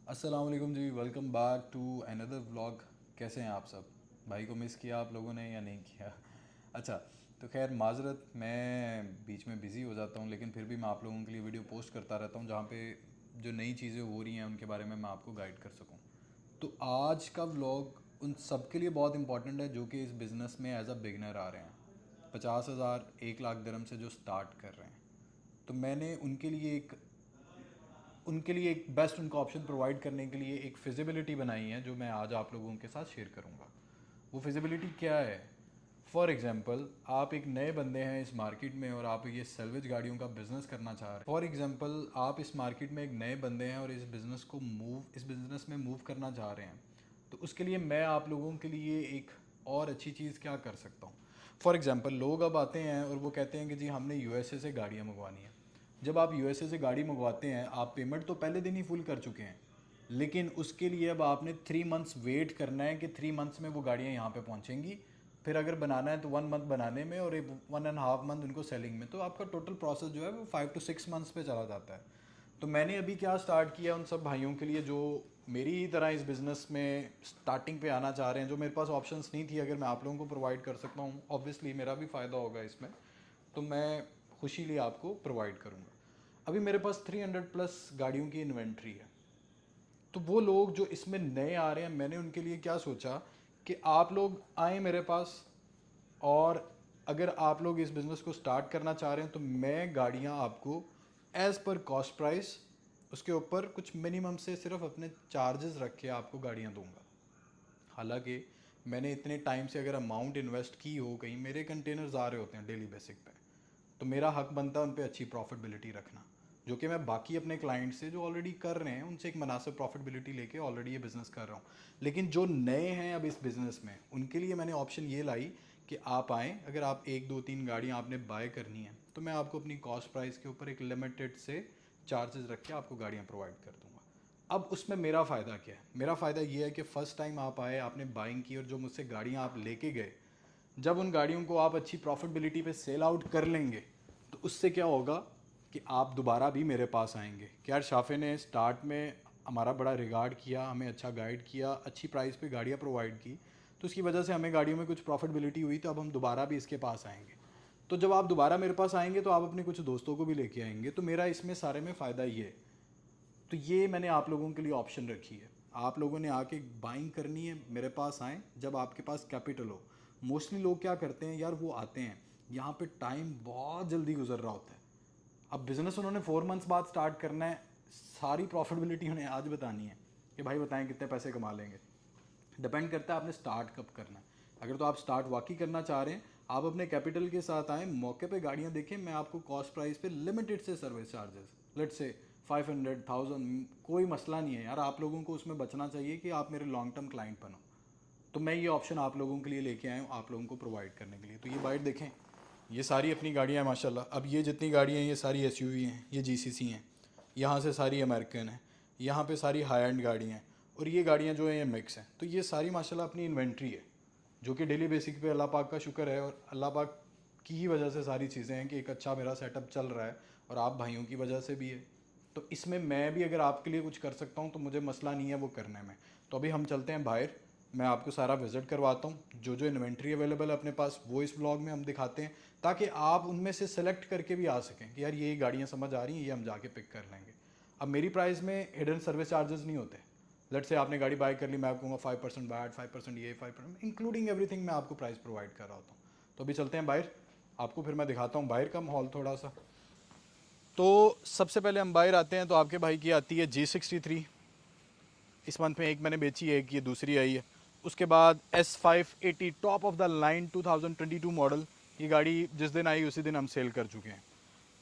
अस्सलाम वालेकुम जी, welcome back to another vlog. कैसे हैं आप सब? भाई को मिस किया आप लोगों ने या नहीं किया? अच्छा, तो खैर माजरत, मैं बीच में बिज़ी हो जाता हूँ, लेकिन फिर भी मैं आप लोगों के लिए वीडियो पोस्ट करता रहता हूँ जहाँ पे जो नई चीज़ें हो रही हैं उनके बारे में मैं आपको गाइड कर सकूँ। तो आज का व्लॉग उन सब के लिए बहुत इंपॉर्टेंट है जो कि इस बिज़नेस में एज अ बिगनर आ रहे हैं, 50,000 1 लाख दिरहम से जो स्टार्ट कर रहे हैं। तो मैंने उनके लिए एक बेस्ट उनका ऑप्शन प्रोवाइड करने के लिए एक फिजिबिलिटी बनाई है जो मैं आज आप लोगों के साथ शेयर करूंगा। वो फिजिबिलिटी क्या है? फॉर एग्ज़ाम्पल, आप एक नए बंदे हैं इस मार्केट में और आप ये सेल्वेज गाड़ियों का बिज़नेस करना चाह रहे हैं। फॉर एग्ज़ाम्पल, आप इस मार्केट में एक नए बंदे हैं और इस बिज़नेस में मूव करना चाह रहे हैं। तो उसके लिए मैं आप लोगों के लिए एक और अच्छी चीज़ क्या कर सकता हूँ। फॉर एग्ज़ाम्पल, लोग अब आते हैं और वो कहते हैं कि जी हमने यूएसए से गाड़ियाँ मंगवानी है। जब आप यूएसए से गाड़ी मंगवाते हैं, आप पेमेंट तो पहले दिन ही फुल कर चुके हैं, लेकिन उसके लिए अब आपने 3 मंथ्स वेट करना है कि 3 मंथ्स में वो गाड़ियाँ यहाँ पे पहुँचेंगी। फिर अगर बनाना है तो 1 मंथ बनाने में और 1.5 मंथ उनको सेलिंग में, तो आपका टोटल प्रोसेस जो है वो 5 to 6 मंथ्स पे चला जाता है। तो मैंने अभी क्या स्टार्ट किया उन सब भाइयों के लिए जो मेरी ही तरह इस बिज़नेस में स्टार्टिंग पे आना चाह रहे हैं, जो मेरे पास ऑप्शंस नहीं थी। अगर मैं आप लोगों को प्रोवाइड कर सकता हूँ, ऑब्वियसली मेरा भी फ़ायदा होगा इसमें, तो मैं खुशी लिए आपको प्रोवाइड करूँगा। अभी मेरे पास 300 प्लस गाड़ियों की इन्वेंट्री है। तो वो लोग जो इसमें नए आ रहे हैं, मैंने उनके लिए क्या सोचा कि आप लोग आए मेरे पास, और अगर आप लोग इस बिज़नेस को स्टार्ट करना चाह रहे हैं तो मैं गाड़ियाँ आपको एज़ पर कॉस्ट प्राइस, उसके ऊपर कुछ मिनिमम से सिर्फ अपने चार्जेस रख के आपको गाड़ियाँ दूंगा। हालांकि मैंने इतने टाइम से अगर अमाउंट इन्वेस्ट की हो, कहीं मेरे कंटेनर्स आ रहे होते हैं डेली बेसिक पे, तो मेरा हक बनता है उन पे अच्छी प्रॉफिटेबिलिटी रखना, जो कि मैं बाकी अपने क्लाइंट से जो ऑलरेडी कर रहे हैं उनसे एक मुनासिब प्रॉफिटेबिलिटी लेके ऑलरेडी ये बिज़नेस कर रहा हूँ। लेकिन जो नए हैं अब इस बिज़नेस में, उनके लिए मैंने ऑप्शन ये लाई कि आप आएँ, अगर आप 1 2 3 गाड़ियाँ आपने बाय करनी है तो मैं आपको अपनी कॉस्ट प्राइस के ऊपर एक लिमिटेड से चार्जेस रख के आपको गाड़ियाँ प्रोवाइड कर दूँगा। अब उसमें मेरा फ़ायदा क्या है? मेरा फ़ायदा ये है कि फ़र्स्ट टाइम आप आए, आपने बाइंग की और जो मुझसे गाड़ियाँ आप लेके गए, जब उन गाड़ियों को आप अच्छी प्रॉफिटेबिलिटी पे सेल आउट कर लेंगे, तो उससे क्या होगा कि आप दोबारा भी मेरे पास आएंगे कि यार शाफे ने स्टार्ट में हमारा बड़ा रिगार्ड किया, हमें अच्छा गाइड किया, अच्छी प्राइस पे गाड़ियाँ प्रोवाइड की, तो उसकी वजह से हमें गाड़ियों में कुछ प्रॉफिटेबिलिटी हुई, तो अब हम दोबारा भी इसके पास आएंगे। तो जब आप दोबारा मेरे पास आएंगे तो आप अपने कुछ दोस्तों को भी लेके आएंगे, तो मेरा इसमें सारे में फ़ायदा ये है। तो ये मैंने आप लोगों के लिए ऑप्शन रखी है। आप लोगों ने आके बाइंग करनी है, मेरे पास आएँ जब आपके पास कैपिटल हो। मोस्टली लोग क्या करते हैं यार, वो आते हैं यहाँ पे टाइम बहुत जल्दी गुजर रहा होता है। अब बिज़नेस उन्होंने 4 मंथ्स बाद स्टार्ट करना है, सारी प्रॉफिटेबिलिटी उन्हें आज बतानी है कि भाई बताएं कितने पैसे कमा लेंगे। डिपेंड करता है आपने स्टार्ट कब करना है। अगर तो आप स्टार्ट वाकई करना चाह रहे हैं, आप अपने कैपिटल के साथ आएँ, मौके पे गाड़ियाँ देखें, मैं आपको कॉस्ट प्राइस पे लिमिटेड से सर्विस चार्जेस, लेट से 500 1000, कोई मसला नहीं है यार। आप लोगों को उसमें बचना चाहिए कि आप मेरे लॉन्ग टर्म क्लाइंट बनो। तो मैं ये ऑप्शन आप लोगों के लिए लेके आया हूँ, आप लोगों को प्रोवाइड करने के लिए। तो ये बाइट देखें, ये सारी अपनी गाड़ियाँ हैं माशाल्लाह। अब ये जितनी गाड़ियाँ हैं ये सारी एसयूवी हैं, ये जीसीसी हैं, यहाँ से सारी अमेरिकन हैं, यहाँ पे सारी हाई एंड गाड़ियाँ हैं, और ये गाड़ियाँ जो हैं ये मिक्स हैं। तो ये सारी माशाल्लाह अपनी इन्वेंट्री है, जो कि डेली बेसिक पे अल्लाह पाक का शुक्र है, और अल्लाह पाक की ही वजह से सारी चीज़ें हैं कि एक अच्छा मेरा सेटअप चल रहा है, और आप भाइयों की वजह से भी है। तो इसमें मैं भी अगर आपके लिए कुछ कर सकता हूँ तो मुझे मसला नहीं है वो करने में। तो अभी हम चलते हैं बाहर, मैं आपको सारा विज़िट करवाता हूँ, जो जो इन्वेंट्री अवेलेबल है अपने पास वो इस ब्लॉग में हम दिखाते हैं, ताकि आप उनमें से सेलेक्ट करके भी आ सकें कि यार ये गाड़ियाँ समझ आ रही हैं, ये हम जाके पिक कर लेंगे। अब मेरी प्राइस में हिडन सर्विस चार्जेस नहीं होते। लेट से आपने गाड़ी बाय कर ली, मैं आपको कहूँगा 5% बैट, 5% ये, 5% इंक्लूडिंग एवरीथिंग मैं आपको प्राइस प्रोवाइड कर रहा होता हूँ। तो अभी चलते हैं बाहर, आपको फिर मैं दिखाता हूँ बाहर का माहौल थोड़ा सा। तो सबसे पहले हम बाहर आते हैं तो आपके भाई की आती है G63, इस मंथ में एक मैंने बेची है, एक ये दूसरी आई है। उसके बाद S580 top of the line 2022 model, ये गाड़ी जिस दिन आई उसी दिन हम सेल कर चुके हैं।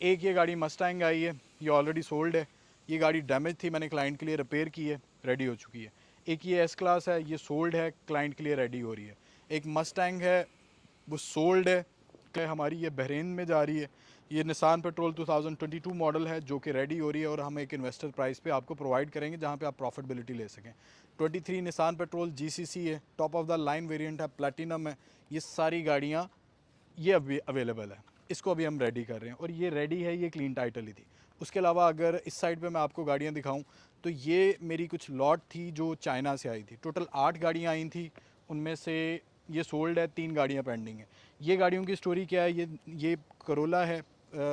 एक ये गाड़ी मस्टैंग आई है, ये ऑलरेडी सोल्ड है। ये गाड़ी डैमेज थी, मैंने क्लाइंट के लिए रिपेयर की है, रेडी हो चुकी है। एक ये एस क्लास है, ये सोल्ड है, क्लाइंट के लिए रेडी हो रही है। एक मस्टैंग है, वो सोल्ड है, हमारी ये बहरीन में जा रही है। ये निसान पेट्रोल 2022 मॉडल है, जो कि रेडी हो रही है, और हम एक इन्वेस्टर प्राइस पे आपको प्रोवाइड करेंगे जहाँ पे आप प्रॉफिटेबिलिटी ले सकें। 23 निसान पेट्रोल जीसीसी है, top of the line variant है, प्लैटिनम है। ये सारी गाड़ियाँ ये अभी अवेलेबल है, इसको अभी हम रेडी कर रहे हैं, और ये रेडी है, ये क्लीन टाइटल ही थी। उसके अलावा अगर इस साइड पे मैं आपको गाड़ियाँ दिखाऊं, तो ये मेरी कुछ लॉट थी जो चाइना से आई थी। टोटल 8 गाड़ियाँ आई थी, उनमें से ये सोल्ड है, 3 गाड़ियाँ पेंडिंग है। ये गाड़ियों की स्टोरी क्या है, ये करोला है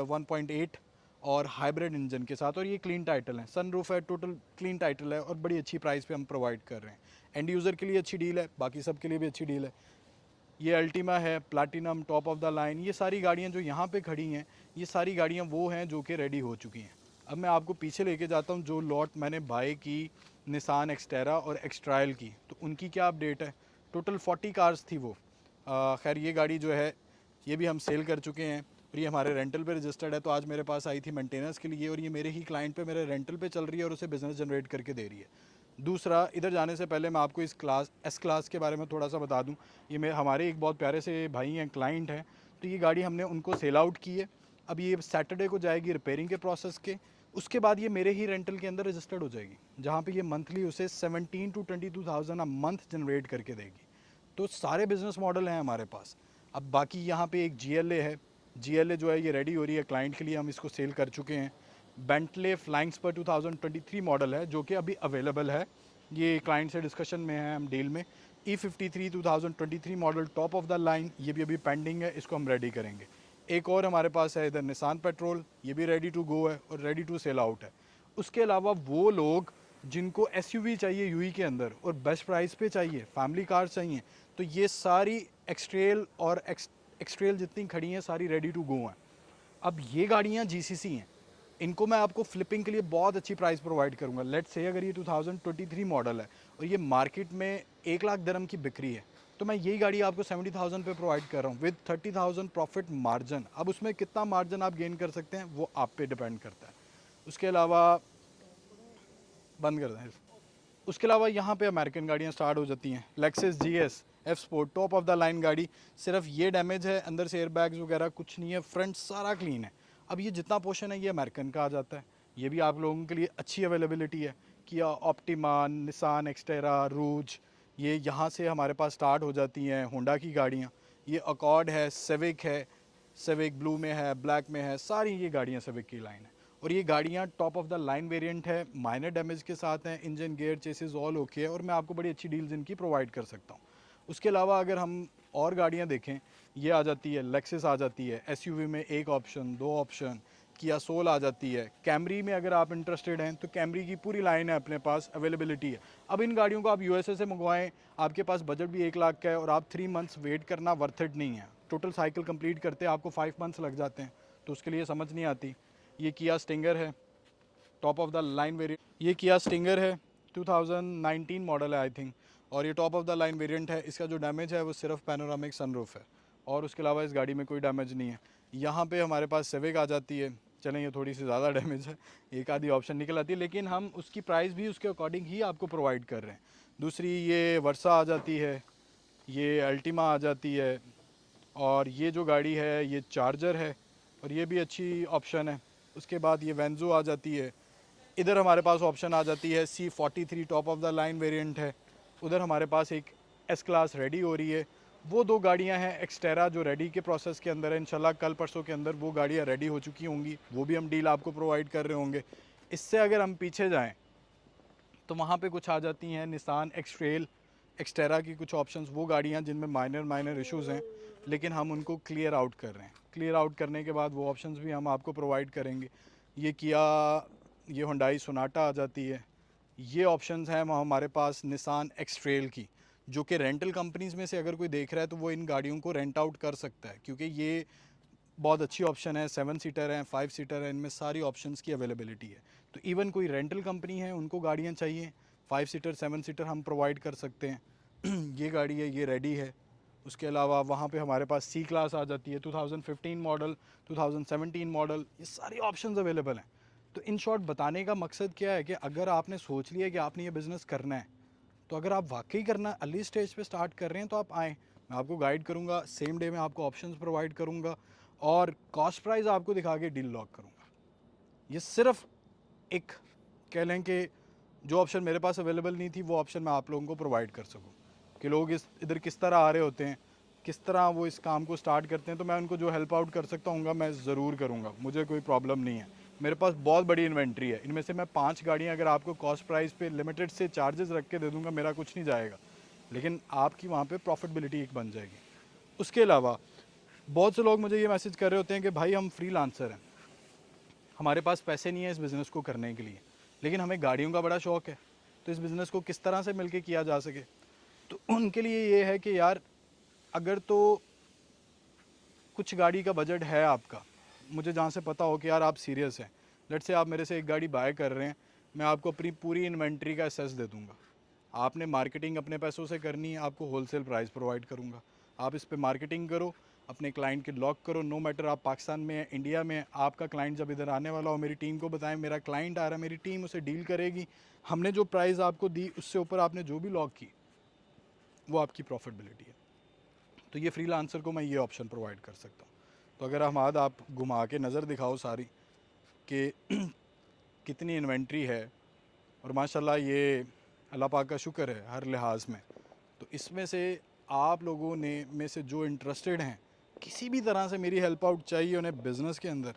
1.8 और हाइब्रिड इंजन के साथ, और ये क्लीन टाइटल है, सनरूफ है, टोटल क्लीन टाइटल है और बड़ी अच्छी प्राइस पे हम प्रोवाइड कर रहे हैं। एंड यूज़र के लिए अच्छी डील है, बाकी सब के लिए भी अच्छी डील है। ये अल्टीमा है, platinum, top of the line, ये सारी गाड़ियाँ जो यहाँ पे खड़ी हैं, ये सारी गाड़ियाँ वो हैं जो कि रेडी हो चुकी हैं। अब मैं आपको पीछे लेके जाता हूँ, जो लॉट मैंने बाय की निसान एक्सटेरा और एक्सट्रायल की, तो उनकी क्या अपडेट है। टोटल 40 कार्स थी वो। खैर ये गाड़ी जो है ये भी हम सेल कर चुके हैं और ये हमारे रेंटल पे रजिस्टर्ड है। तो आज मेरे पास आई थी मेंटेनेंस के लिए और ये मेरे ही क्लाइंट पे मेरे रेंटल पे चल रही है और उसे बिज़नेस जनरेट करके दे रही है। दूसरा, इधर जाने से पहले मैं आपको इस क्लास एस क्लास के बारे में थोड़ा सा बता दूं। ये मेरे हमारे एक बहुत प्यारे से भाई हैं, क्लाइंट हैं। तो ये गाड़ी हमने उनको सेल आउट की है। अब ये सैटरडे को जाएगी रिपेयरिंग के प्रोसेस के, उसके बाद ये मेरे ही रेंटल के अंदर रजिस्टर्ड हो जाएगी, जहाँ पे ये मंथली उसे 17 to 22,000 अ मंथ जनरेट करके देगी। तो सारे बिजनेस मॉडल हैं हमारे पास। अब बाकी यहाँ पे एक GLA है। GLA जो है ये रेडी हो रही है क्लाइंट के लिए, हम इसको सेल कर चुके हैं। बेंटले फ्लाइंग स्पर 2023 मॉडल है जो कि अभी अवेलेबल है, ये क्लाइंट से डिस्कशन में है हम डील में। E53 2023 model top of the line, ये भी अभी पेंडिंग है, इसको हम रेडी करेंगे। एक और हमारे पास है इधर निसान पेट्रोल, ये भी रेडी टू गो है और रेडी टू सेल आउट है। उसके अलावा वो लोग जिनको SUV चाहिए यूई के अंदर और बेस्ट प्राइस पे चाहिए, फैमिली कार चाहिए, तो ये सारी एक्सट्रेल और एक्सट्रेल जितनी खड़ी हैं सारी रेडी टू गो हैं। अब ये गाड़ियाँ GCC हैं, इनको मैं आपको फ्लिपिंग के लिए बहुत अच्छी प्राइस प्रोवाइड करूंगा। लेट्स से अगर ये 2023 मॉडल है और ये मार्केट में 1 लाख दिरहम की बिक्री है, तो मैं यही गाड़ी आपको 70,000 पे प्रोवाइड कर रहा हूँ विद 30,000 प्रॉफिट मार्जिन। अब उसमें कितना मार्जिन आप गेन कर सकते हैं वो आप पे डिपेंड करता है। उसके अलावा बंद कर दें। उसके अलावा यहाँ पे अमेरिकन गाड़ियाँ स्टार्ट हो जाती हैं। Lexus GS F sport top of the line गाड़ी, सिर्फ ये डैमेज है, अंदर से एयरबैग्स वगैरह कुछ नहीं है, फ्रंट सारा क्लीन है। अब ये जितना पोर्शन है ये अमेरिकन का आ जाता है, ये भी आप लोगों के लिए अच्छी अवेलेबिलिटी है। किया ऑप्टिमा, निसान एक्सटेरा, रूज, ये यहाँ से हमारे पास स्टार्ट हो जाती हैं। होंडा की गाड़ियाँ, ये अकॉर्ड है, सिविक है, सिविक ब्लू में है, ब्लैक में है, सारी ये गाड़ियाँ सिविक की लाइन है। और ये गाड़ियाँ top of the line variant है, माइनर डैमेज के साथ हैं, engine gear chassis all okay है और मैं आपको बड़ी अच्छी डील्स इनकी प्रोवाइड कर सकता हूँ। उसके अलावा अगर हम और गाड़ियाँ देखें, ये आ जाती है, लेक्सिस आ जाती है, SUV में एक ऑप्शन, दो ऑप्शन, किया सोल आ जाती है। कैमरी में अगर आप इंटरेस्टेड हैं तो कैमरी की पूरी लाइन है अपने पास, अवेलेबिलिटी है। अब इन गाड़ियों को आप USA से मंगवाएं, आपके पास बजट भी 1 लाख का है और आप 3 मंथ्स वेट करना वर्थ इट नहीं है। टोटल साइकिल कंप्लीट करते आपको 5 मंथ्स लग जाते हैं, तो उसके लिए समझ नहीं आती। ये किया स्टिंगर है, top of the line variant. ये किया स्टिंगर है, 2019 मॉडल है आई थिंक, और ये top of the line variant है। इसका जो डैमेज है वो सिर्फ पैनोरामिक सनरूफ है और उसके अलावा इस गाड़ी में कोई डैमेज नहीं है। यहाँ पे हमारे पास सिविक आ जाती है, चलें ये थोड़ी सी ज़्यादा डैमेज है, एक आधी ऑप्शन निकल आती है, लेकिन हम उसकी प्राइस भी उसके अकॉर्डिंग ही आपको प्रोवाइड कर रहे हैं। दूसरी ये वर्सा आ जाती है, ये अल्टीमा आ जाती है, और ये जो गाड़ी है ये चार्जर है और ये भी अच्छी ऑप्शन है। उसके बाद ये वेंजो आ जाती है। इधर हमारे पास ऑप्शन आ जाती है C43 top of the line variant है। उधर हमारे पास एक S क्लास रेडी हो रही है। वो दो गाड़ियां हैं एक्सटेरा जो रेडी के प्रोसेस के अंदर है, इंशाल्लाह कल परसों के अंदर वो गाड़ियां रेडी हो चुकी होंगी, वो भी हम डील आपको प्रोवाइड कर रहे होंगे। इससे अगर हम पीछे जाएं तो वहाँ पे कुछ आ जाती हैं निसान एक्सट्रेल, एक्सटेरा की कुछ ऑप्शंस, वो गाड़ियाँ जिनमें माइनर माइनर इश्यूज़ हैं, लेकिन हम उनको क्लियर आउट कर रहे हैं। क्लियर आउट करने के बाद वो ऑप्शंस भी हम आपको प्रोवाइड करेंगे। ये किया, ये हुंडई सोनाटा आ जाती है। ये ऑप्शंस हैं हमारे पास निसान एक्सट्रेल की, जो कि रेंटल कंपनीज़ में से अगर कोई देख रहा है तो वो इन गाड़ियों को रेंट आउट कर सकता है, क्योंकि ये बहुत अच्छी ऑप्शन है। 7 सीटर हैं, 5 सीटर है, इनमें सारी ऑप्शंस की अवेलेबिलिटी है। तो इवन कोई रेंटल कंपनी है उनको गाड़ियाँ चाहिए 5 सीटर 7 सीटर हम प्रोवाइड कर सकते हैं। ये गाड़ी है, ये रेडी है। उसके अलावा वहाँ पे हमारे पास C क्लास आ जाती है, 2015 मॉडल, 2017 मॉडल, ये सारी ऑप्शंस अवेलेबल हैं। तो इन शॉर्ट बताने का मकसद क्या है कि अगर आपने सोच लिया कि आपने ये बिज़नेस करना है, तो अगर आप वाकई करना अर्ली स्टेज पे स्टार्ट कर रहे हैं तो आप आएँ, मैं आपको गाइड करूँगा, सेम डे में आपको ऑप्शंस प्रोवाइड करूँगा और कॉस्ट प्राइस आपको दिखा के डील लॉक करूँगा। ये सिर्फ एक कह लें कि जो ऑप्शन मेरे पास अवेलेबल नहीं थी वो ऑप्शन मैं आप लोगों को प्रोवाइड कर सकूँ कि लोग इस इधर किस तरह आ रहे होते हैं, किस तरह वो इस काम को स्टार्ट करते हैं। तो मैं उनको जो हेल्प आउट कर सकता हूँ मैं ज़रूर करूँगा, मुझे कोई प्रॉब्लम नहीं है। मेरे पास बहुत बड़ी इन्वेंट्री है, इनमें से मैं 5 गाड़ियाँ अगर आपको कॉस्ट प्राइस पे लिमिटेड से चार्जेस रख के दे दूँगा, मेरा कुछ नहीं जाएगा, लेकिन आपकी वहाँ पे प्रॉफिटेबिलिटी एक बन जाएगी। उसके अलावा बहुत से लोग मुझे ये मैसेज कर रहे होते हैं कि भाई हम फ्रीलांसर हैं, हमारे पास पैसे नहीं है इस बिज़नेस को करने के लिए, लेकिन हमें गाड़ियों का बड़ा शौक़ है, तो इस बिज़नेस को किस तरह से मिलके किया जा सके। तो उनके लिए ये है कि यार अगर तो कुछ गाड़ी का बजट है आपका, मुझे जहाँ से पता हो कि यार आप सीरियस हैं, लेट्स से आप मेरे से एक गाड़ी बाय कर रहे हैं, मैं आपको अपनी पूरी इन्वेंट्री का एसेस दे दूँगा। आपने मार्केटिंग अपने पैसों से करनी है, आपको होलसेल प्राइस प्रोवाइड करूँगा। आप इस पे मार्केटिंग करो, अपने क्लाइंट के लॉक करो, नो मैटर आप पाकिस्तान में हैं, इंडिया में हैं, आपका क्लाइंट जब इधर आने वाला हो मेरी टीम को बताएं मेरा क्लाइंट आ रहा है, मेरी टीम उसे डील करेगी, हमने जो प्राइस आपको दी उससे ऊपर आपने जो भी लॉक की वो आपकी प्रॉफिटेबिलिटी है। तो ये फ्रीलांसर को मैं ये ऑप्शन प्रोवाइड कर सकता हूँ। तो अगर हमाद आप घुमा के नज़र दिखाओ सारी कि कितनी इन्वेंट्री है, और माशाल्लाह ये अल्लाह पाक का शुक्र है हर लिहाज में, तो इसमें से आप लोगों ने में से जो इंटरेस्टेड हैं, किसी भी तरह से मेरी हेल्प आउट चाहिए उन्हें बिज़नेस के अंदर,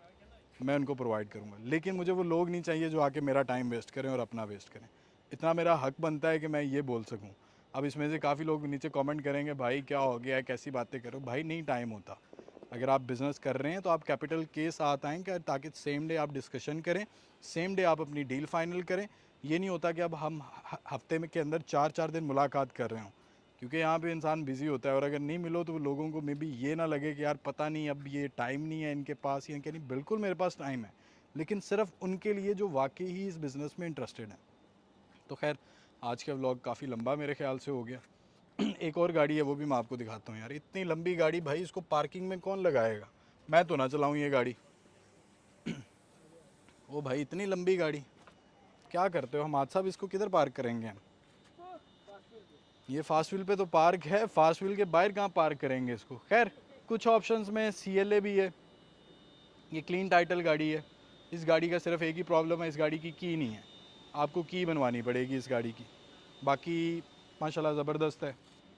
मैं उनको प्रोवाइड करूँगा। लेकिन मुझे वो लोग नहीं चाहिए जो आके मेरा टाइम वेस्ट करें और अपना वेस्ट करें। इतना मेरा हक बनता है कि मैं ये बोल सकूँ। अब इसमें से काफ़ी लोग नीचे कमेंट करेंगे भाई क्या हो गया है, कैसी बातें करो। भाई नहीं टाइम होता। अगर आप बिज़नेस कर रहे हैं तो आप कैपिटल के साथ आएँ कि ताकि सेम डे आप डिस्कशन करें, सेम डे आप अपनी डील फाइनल करें। ये नहीं होता कि अब हम हफ्ते में के अंदर 4-4 दिन मुलाकात कर रहे हों, क्योंकि यहाँ पे इंसान बिज़ी होता है और अगर नहीं मिलो तो लोगों को मे बी ये ना लगे कि यार पता नहीं अब ये टाइम नहीं है इनके पास या क्या नहीं। बिल्कुल मेरे पास टाइम है, लेकिन सिर्फ उनके लिए जो वाकई ही इस बिज़नेस में इंटरेस्टेड हैं। तो खैर आज का व्लॉग काफ़ी लंबा मेरे ख्याल से हो गया। एक और गाड़ी है वो भी मैं आपको दिखाता हूँ। यार इतनी लंबी गाड़ी भाई, इसको पार्किंग में कौन लगाएगा, मैं तो ना चलाऊँ ये गाड़ी। ओ भाई इतनी लंबी गाड़ी क्या करते हो हम आज साहब, इसको किधर पार्क करेंगे हम? ये फास्ट व्हील पे तो पार्क है, फास्ट व्हील के बाहर कहाँ पार्क करेंगे इसको। खैर कुछ ऑप्शंस में CLA भी है, ये क्लीन टाइटल गाड़ी है। इस गाड़ी का सिर्फ एक ही प्रॉब्लम है, इस गाड़ी की नहीं है, आपको की बनवानी पड़ेगी इस गाड़ी की। बाकी माशाल्लाह ज़बरदस्त है।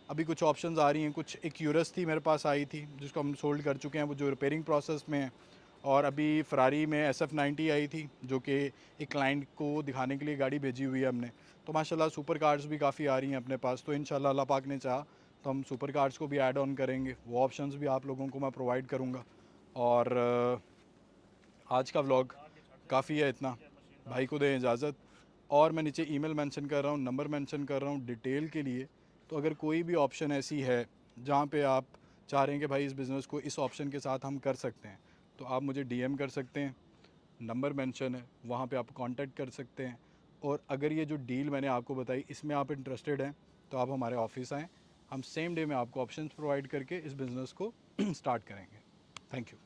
अभी कुछ ऑप्शंस आ रही हैं, कुछ एक यूरस थी मेरे पास आई थी जिसको हम सोल्ड कर चुके हैं, वो जो रिपेयरिंग प्रोसेस में है। और अभी फरारी में SF90 आई थी जो कि एक क्लाइंट को दिखाने के लिए गाड़ी भेजी हुई है हमने। तो माशाल्लाह सुपर कार्स भी काफ़ी आ रही हैं अपने पास, तो इंशाल्लाह अल्लाह पाक ने चाहा तो हम सुपर कार्स को भी ऐड ऑन करेंगे, वो ऑप्शंस भी आप लोगों को मैं प्रोवाइड करूँगा। और आज का व्लॉग काफ़ी है इतना, भाई को दें इजाज़त। और मैं नीचे ईमेल मेंशन कर रहा हूँ, नंबर मेंशन कर रहा हूँ डिटेल के लिए। तो अगर कोई भी ऑप्शन ऐसी है जहाँ पे आप चाह रहे हैं कि भाई इस बिज़नेस को इस ऑप्शन के साथ हम कर सकते हैं, तो आप मुझे DM कर सकते हैं, नंबर मेंशन है वहाँ पे आप कांटेक्ट कर सकते हैं। और अगर ये जो डील मैंने आपको बताई इसमें आप इंटरेस्टेड हैं तो आप हमारे ऑफिस आएँ, हम सेम डे में आपको ऑप्शंस प्रोवाइड करके इस बिज़नेस को स्टार्ट करेंगे। Thank you.